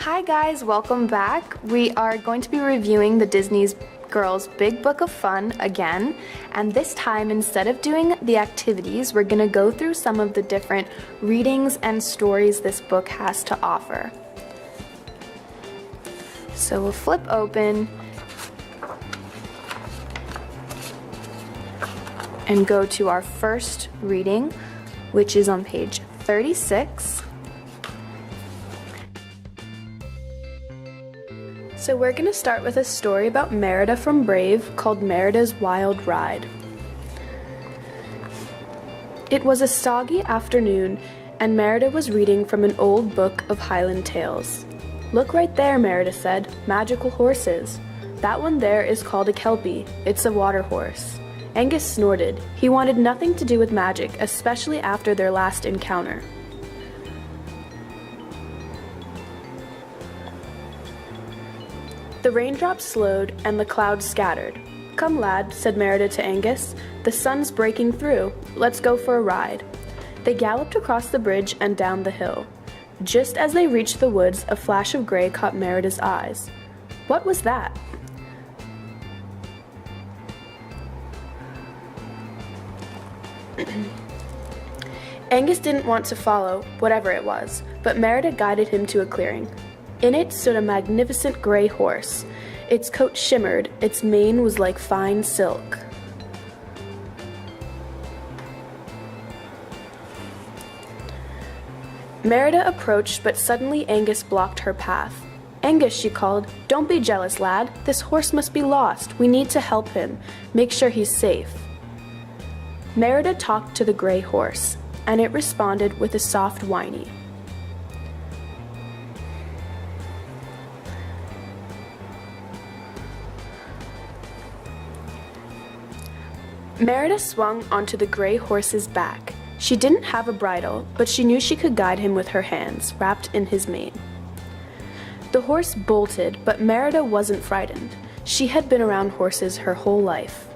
Hi guys, welcome back. We are going to be reviewing the Disney's Girls Big Book of Fun again, and this time instead of doing the activities, we're going to go through some of the different readings and stories this book has to offer. So we'll flip open and go to our first reading, which is on page 36. So we're going to start with a story about Merida from Brave called Merida's Wild Ride. It was a soggy afternoon, and Merida was reading from an old book of Highland tales. "Look right there," Merida said, "magical horses. That one there is called a Kelpie. It's a water horse." Angus snorted. He wanted nothing to do with magic, especially after their last encounter. The raindrops slowed and the clouds scattered. "Come, lad," said Merida to Angus. "The sun's breaking through. Let's go for a ride." They galloped across the bridge and down the hill. Just as they reached the woods, a flash of gray caught Merida's eyes. What was that? Angus didn't want to follow, whatever it was, but Merida guided him to a clearing. In it stood a magnificent gray horse. Its coat shimmered, its mane was like fine silk. Merida approached, but suddenly Angus blocked her path. "Angus," she called, "don't be jealous, lad. This horse must be lost. We need to help him. Make sure he's safe." Merida talked to the gray horse, and it responded with a soft whinny. Merida swung onto the gray horse's back. She didn't have a bridle, but she knew she could guide him with her hands, wrapped in his mane. The horse bolted, but Merida wasn't frightened. She had been around horses her whole life.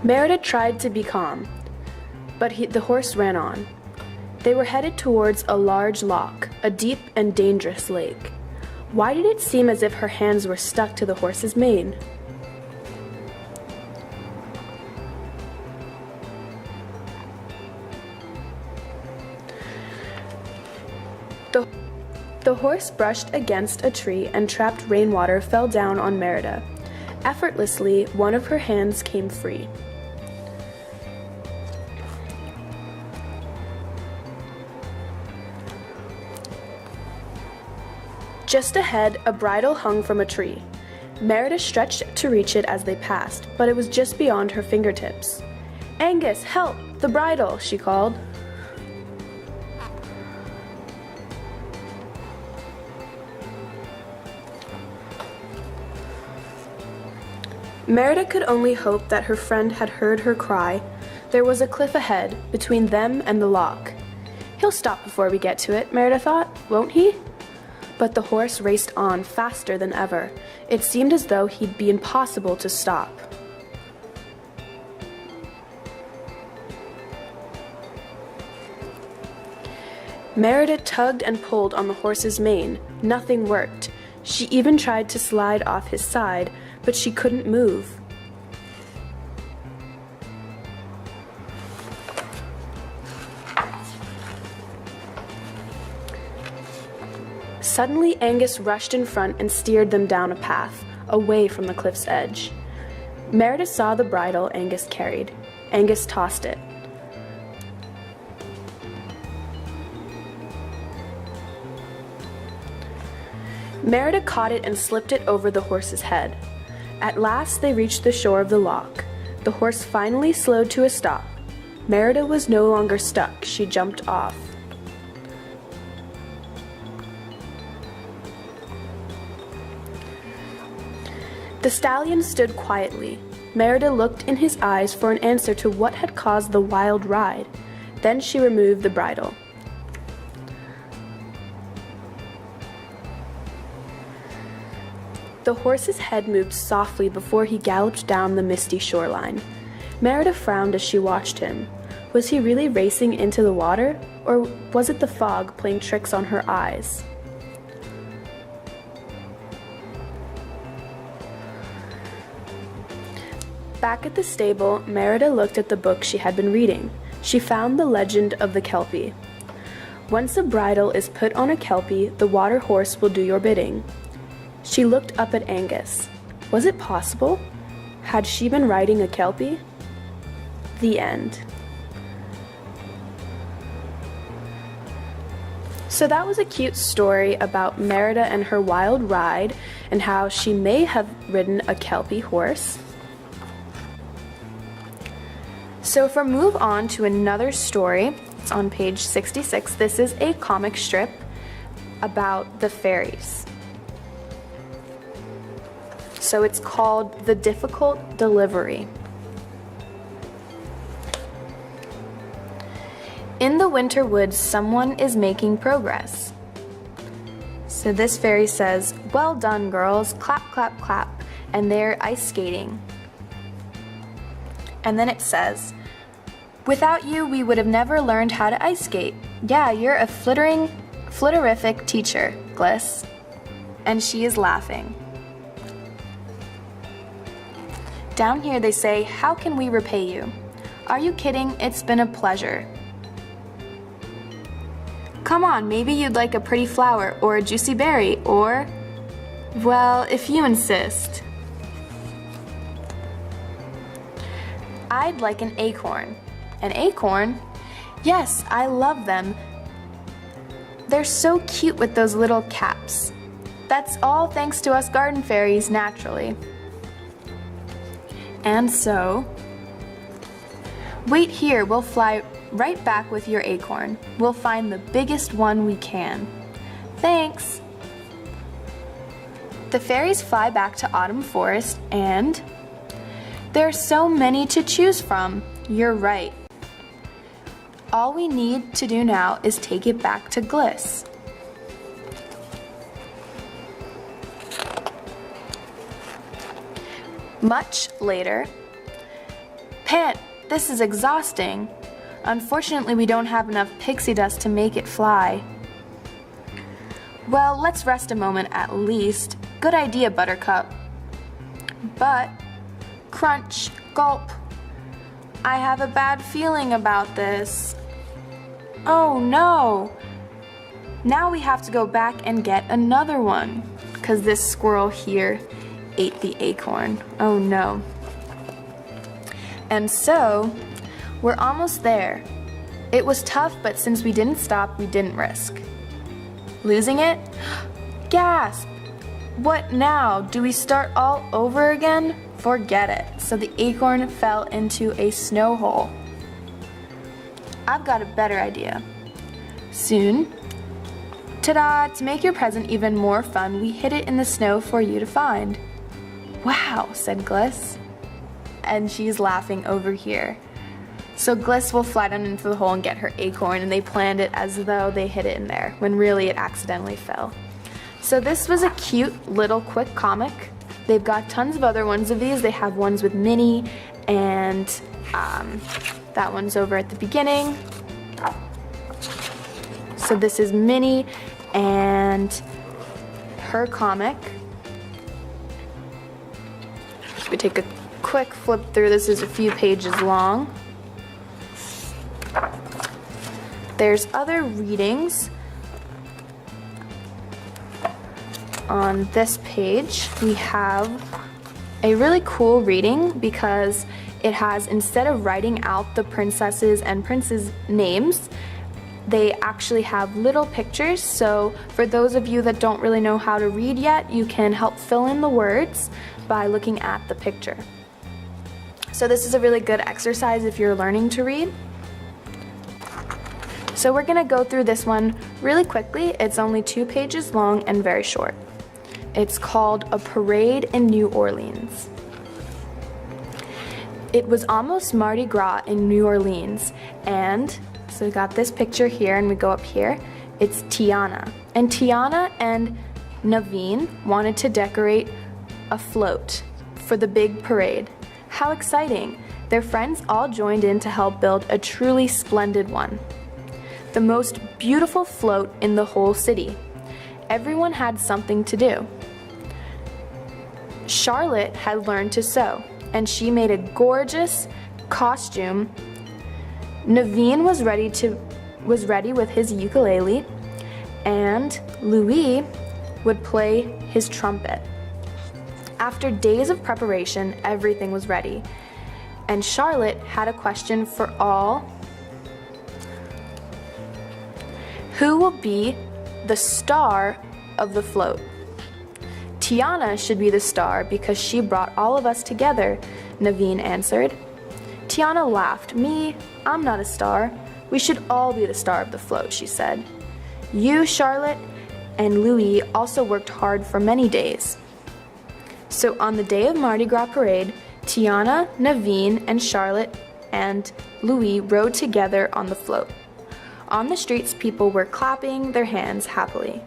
Merida tried to be calm, but the horse ran on. They were headed towards a large loch, a deep and dangerous lake. Why did it seem as if her hands were stuck to the horse's mane? The horse brushed against a tree and trapped rainwater fell down on Merida. Effortlessly, one of her hands came free. Just ahead, a bridle hung from a tree. Merida stretched to reach it as they passed, but it was just beyond her fingertips. "Angus, help! The bridle!" she called. Merida could only hope that her friend had heard her cry. There was a cliff ahead, between them and the loch. "He'll stop before we get to it," Merida thought, "won't he?" But the horse raced on faster than ever. It seemed as though he'd be impossible to stop. Merida tugged and pulled on the horse's mane. Nothing worked. She even tried to slide off his side, but she couldn't move. Suddenly, Angus rushed in front and steered them down a path, away from the cliff's edge. Merida saw the bridle Angus carried. Angus tossed it. Merida caught it and slipped it over the horse's head. At last, they reached the shore of the loch. The horse finally slowed to a stop. Merida was no longer stuck. She jumped off. The stallion stood quietly. Merida looked in his eyes for an answer to what had caused the wild ride. Then she removed the bridle. The horse's head moved softly before he galloped down the misty shoreline. Merida frowned as she watched him. Was he really racing into the water, or was it the fog playing tricks on her eyes? Back at the stable, Merida looked at the book she had been reading. She found the legend of the Kelpie. Once a bridle is put on a Kelpie, the water horse will do your bidding. She looked up at Angus. Was it possible? Had she been riding a Kelpie? The end. So that was a cute story about Merida and her wild ride and how she may have ridden a Kelpie horse. So if we move on to another story, it's on page 66. This is a comic strip about the fairies. So it's called The Difficult Delivery. In the winter woods, someone is making progress. So this fairy says, "Well done, girls, clap, clap, clap," and they're ice skating. And then it says, "Without you, we would have never learned how to ice skate. Yeah, you're a flitterific teacher, Gliss." And she is laughing. Down here they say, "How can we repay you?" "Are you kidding? It's been a pleasure." "Come on, maybe you'd like a pretty flower or a juicy berry or, well, if you insist." "I'd like an acorn." "An acorn?" "Yes, I love them. They're so cute with those little caps." "That's all thanks to us garden fairies, naturally." And so, "Wait here, we'll fly right back with your acorn. We'll find the biggest one we can." "Thanks." The fairies fly back to Autumn Forest and there are so many to choose from. You're right. All we need to do now is take it back to Gliss. Much later, "Pant, this is exhausting. Unfortunately, we don't have enough pixie dust to make it fly." "Well, let's rest a moment at least. Good idea, Buttercup." "But," crunch, gulp, "I have a bad feeling about this." "Oh no! Now we have to go back and get another one, because this squirrel here ate the acorn. Oh no." And so, we're almost there. It was tough, but since we didn't stop, we didn't risk. Losing it? Gasp! What now? Do we start all over again? Forget it. So the acorn fell into a snow hole. I've got a better idea. Soon, ta-da! To make your present even more fun, we hid it in the snow for you to find. "Wow," said Gliss. And she's laughing over here. So Gliss will fly down into the hole and get her acorn, and they planned it as though they hid it in there, when really it accidentally fell. So this was a cute little quick comic. They've got tons of other ones of these. They have ones with Minnie, and that one's over at the beginning. So this is Minnie and her comic. We take a quick flip through. This is a few pages long. There's other readings. On this page, we have a really cool reading because it has, instead of writing out the princesses and princes' names, they actually have little pictures. So for those of you that don't really know how to read yet, you can help fill in the words by looking at the picture. So this is a really good exercise if you're learning to read. So we're gonna go through this one really quickly. It's only 2 pages long and very short. It's called A Parade in New Orleans. It was almost Mardi Gras in New Orleans, and so we got this picture here, and we go up here. It's Tiana. And Tiana and Naveen wanted to decorate a float for the big parade. How exciting! Their friends all joined in to help build a truly splendid one. The most beautiful float in the whole city. Everyone had something to do. Charlotte had learned to sew, and she made a gorgeous costume. Naveen was ready with his ukulele, and Louis would play his trumpet. After days of preparation, everything was ready, and Charlotte had a question for all. Who will be the star of the float? Tiana should be the star because she brought all of us together, Naveen answered. Tiana laughed. Me? I'm not a star. We should all be the star of the float, she said. You, Charlotte, and Louis also worked hard for many days. So on the day of Mardi Gras parade, Tiana, Naveen, and Charlotte and Louis rode together on the float. On the streets, people were clapping their hands happily.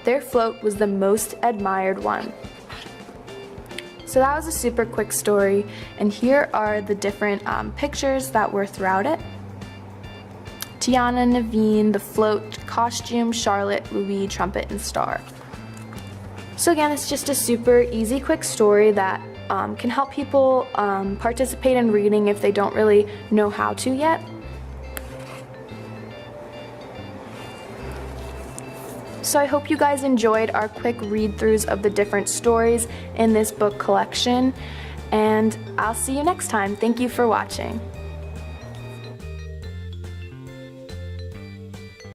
Their float was the most admired one. So that was a super quick story, and here are the different pictures that were throughout it. Tiana, Naveen, the float, costume, Charlotte, Louis, trumpet, and star. So again, it's just a super easy, quick story that can help people participate in reading if they don't really know how to yet. So I hope you guys enjoyed our quick read-throughs of the different stories in this book collection, and I'll see you next time. Thank you for watching.